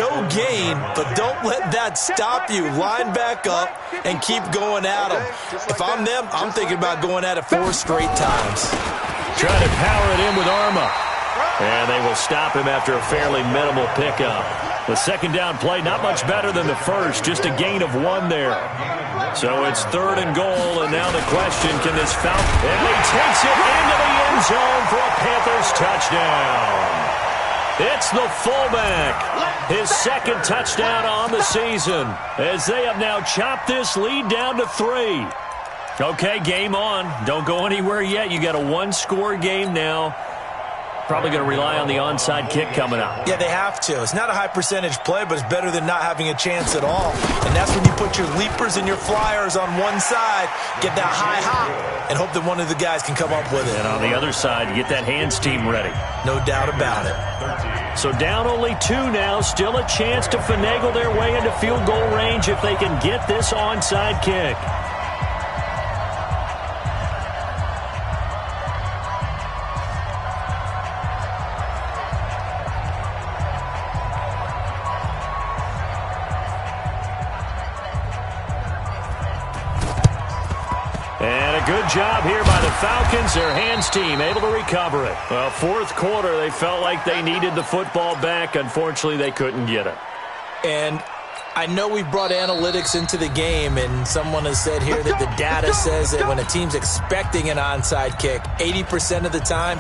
Speaker 5: No gain, but don't let that stop you. Line back up and keep going at them. If I'm them, I'm thinking about going at it 4 straight times.
Speaker 3: Trying to power it in with Arma. And they will stop him after a fairly minimal pickup. The 2nd down play, not much better than the first, just a gain of 1 there. So it's 3rd and goal, and now the question, can this Falcon... And he takes it into the end zone for a Panthers touchdown. It's the fullback. His 2nd touchdown on the season, as they have now chopped this lead down to 3. Okay, game on. Don't go anywhere yet. You got a 1-score game now. Probably going to rely on the onside kick coming up.
Speaker 5: Yeah, they have to. It's not a high percentage play, but it's better than not having a chance at all. And that's when you put your leapers and your flyers on one side, get that high hop, and hope that one of the guys can come up with it.
Speaker 3: And on the other side, you get that hands team ready.
Speaker 5: No doubt about it.
Speaker 3: So down only 2 now. Still a chance to finagle their way into field goal range if they can get this onside kick. good job here by the Falcons. Their hands team able to recover it. Well, fourth quarter, they felt like they needed the football back. Unfortunately, they couldn't get it.
Speaker 5: And I know we brought analytics into the game, and someone has said here that the data says that when a team's expecting an onside kick, 80% of the time,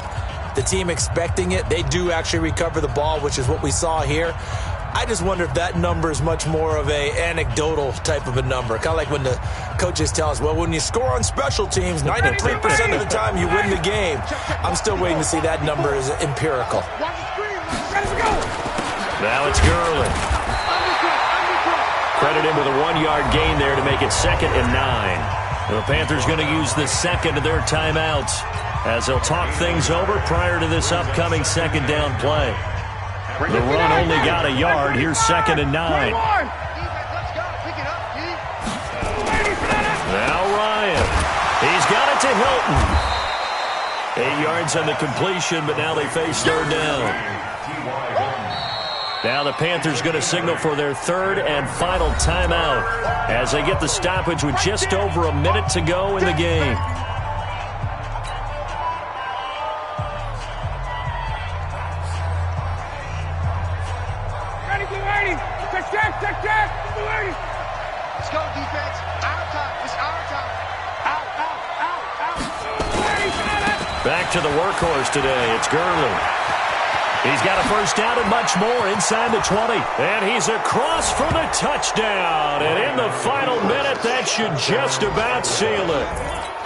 Speaker 5: the team expecting it, they do actually recover the ball, which is what we saw here. I just wonder if that number is much more of a anecdotal type of a number. Kind of like when the coaches tell us, well, when you score on special teams, 93% of the time you win the game. I'm still waiting to see that number is empirical.
Speaker 3: Now it's Gurley. Credit him with a 1-yard gain there to make it 2nd and 9. The Panthers going to use the second of their timeouts as they'll talk things over prior to this upcoming second down play. The run only got a yard. Here's 2nd and 9. Now Ryan. He's got it to Hilton. 8 yards on the completion, but now they face third down. Now the Panthers going to signal for their third and final timeout as they get the stoppage with just over a minute to go in the game.
Speaker 6: Let's go, defense. Our time. It's our time. Out.
Speaker 3: Back to the workhorse today. It's Gurley. He's got a first down and much more inside the 20. And he's across for the touchdown. And in the final minute, that should just about seal it.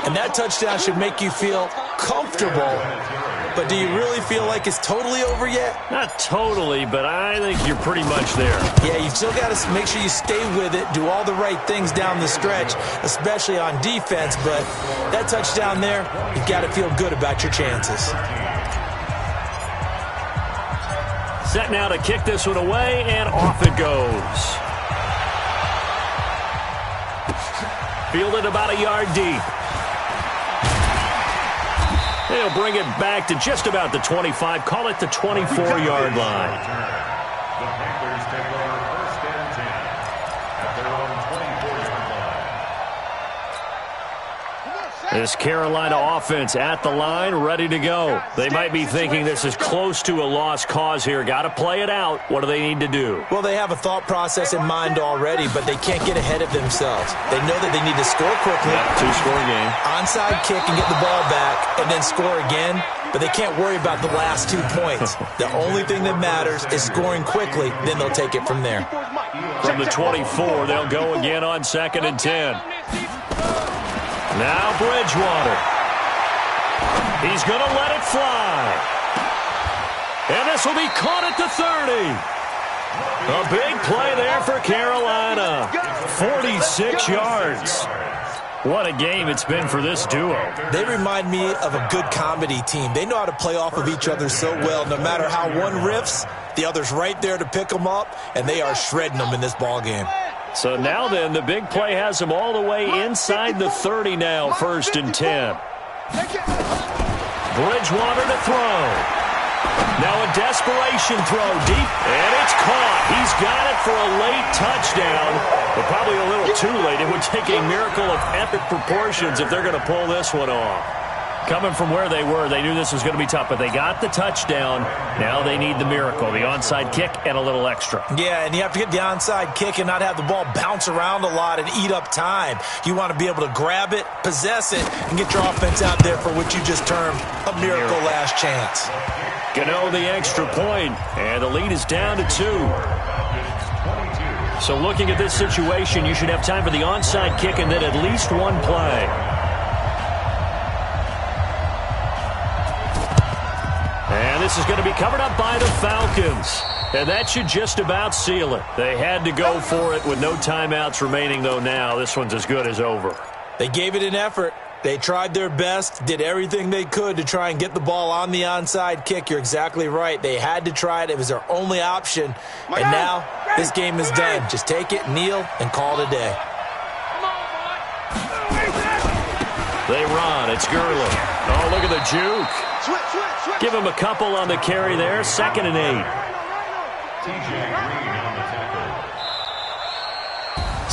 Speaker 5: And that touchdown should make you feel comfortable. But do you really feel like it's totally over yet?
Speaker 3: Not totally, but I think you're pretty much there.
Speaker 5: Yeah, you've still got to make sure you stay with it, do all the right things down the stretch, especially on defense. But that touchdown there, you've got to feel good about your chances.
Speaker 3: Set now to kick this one away, and off it goes. Fielded about a yard deep. They'll bring it back to just about the 25. Call it the 24-yard line.
Speaker 7: The Panthers take over 1st and 10 at their own 24-yard line.
Speaker 3: This Carolina offense at the line, ready to go. They might be thinking this is close to a lost cause here. Got to play it out. What do they need to do?
Speaker 5: Well, they have a thought process in mind already, but they can't get ahead of themselves. They know that they need to score quickly.
Speaker 3: Yep, 2-score game.
Speaker 5: Onside kick and get the ball back, and then score again. But they can't worry about the last 2 points. The only thing that matters is scoring quickly. Then they'll take it from there.
Speaker 3: From the 24, they'll go again on 2nd and 10. Now Bridgewater. He's going to let it fly. And this will be caught at the 30. A big play there for Carolina. 46 yards. What a game it's been for this duo.
Speaker 5: They remind me of a good comedy team. They know how to play off of each other so well. No matter how one riffs, the other's right there to pick them up, and they are shredding them in this ball game.
Speaker 3: So now then, the big play has them all the way inside the 30 now, 1st and 10. Bridgewater to throw. Now a desperation throw deep, and it's caught. He's got it for a late touchdown, but probably a little too late. It would take a miracle of epic proportions if they're going to pull this one off. Coming from where they were, they knew this was going to be tough, but they got the touchdown. Now they need the miracle, the onside kick and a little extra.
Speaker 5: Yeah, and you have to get the onside kick and not have the ball bounce around a lot and eat up time. You want to be able to grab it, possess it, and get your offense out there for what you just termed a miracle last chance.
Speaker 3: Gano the extra point, and the lead is down to 2. So looking at this situation, you should have time for the onside kick and then at least one play. And this is going to be covered up by the Falcons. And that should just about seal it. They had to go for it with no timeouts remaining, though, now. This one's as good as over.
Speaker 5: They gave it an effort. They tried their best, did everything they could to try and get the ball on the onside kick. You're exactly right. They had to try it. It was their only option. And now this game is done. Just take it, kneel, and call it a day.
Speaker 3: They run. It's Gurley. Oh, look at the juke. Give him a couple on the carry there. 2nd and 8.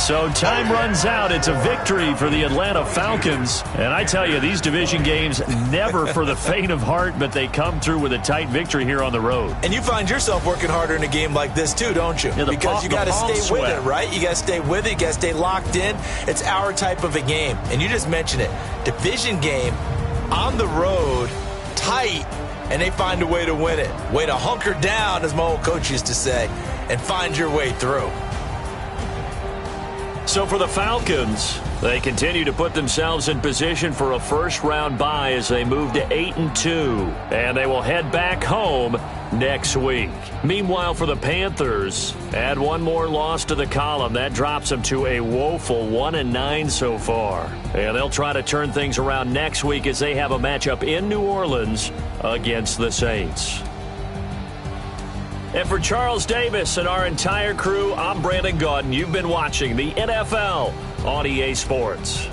Speaker 3: So time runs out. It's a victory for the Atlanta Falcons. And I tell you, these division games, never for the faint of heart, but they come through with a tight victory here on the road.
Speaker 5: And you find yourself working harder in a game like this too, don't you?
Speaker 3: Yeah,
Speaker 5: because you got to stay with it, right? You got to stay with it. You got to stay locked in. It's our type of a game. And you just mentioned it. Division game on the road, tight, and they find a way to win it. Way to hunker down, as my old coach used to say, and find your way through.
Speaker 3: So for the Falcons, they continue to put themselves in position for a first-round bye as they move to 8-2, and they will head back home next week. Meanwhile, for the Panthers, add one more loss to the column. That drops them to a woeful 1-9 so far. And they'll try to turn things around next week as they have a matchup in New Orleans against the Saints. And for Charles Davis and our entire crew, I'm Brandon Gaudin. You've been watching the NFL on EA Sports.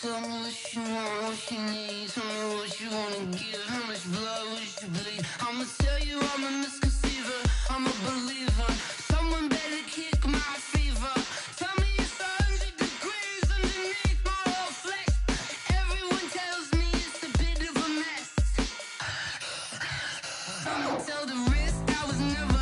Speaker 4: Tell me what you want, what you need. Tell me what you wanna give. How much blood would you bleed? I'ma tell you I'm a misconceiver. I'm a believer. Someone better kick my fever. Tell me it's 100 degrees underneath my whole flesh. Everyone tells me it's a bit of a mess. I'ma tell the risk I was never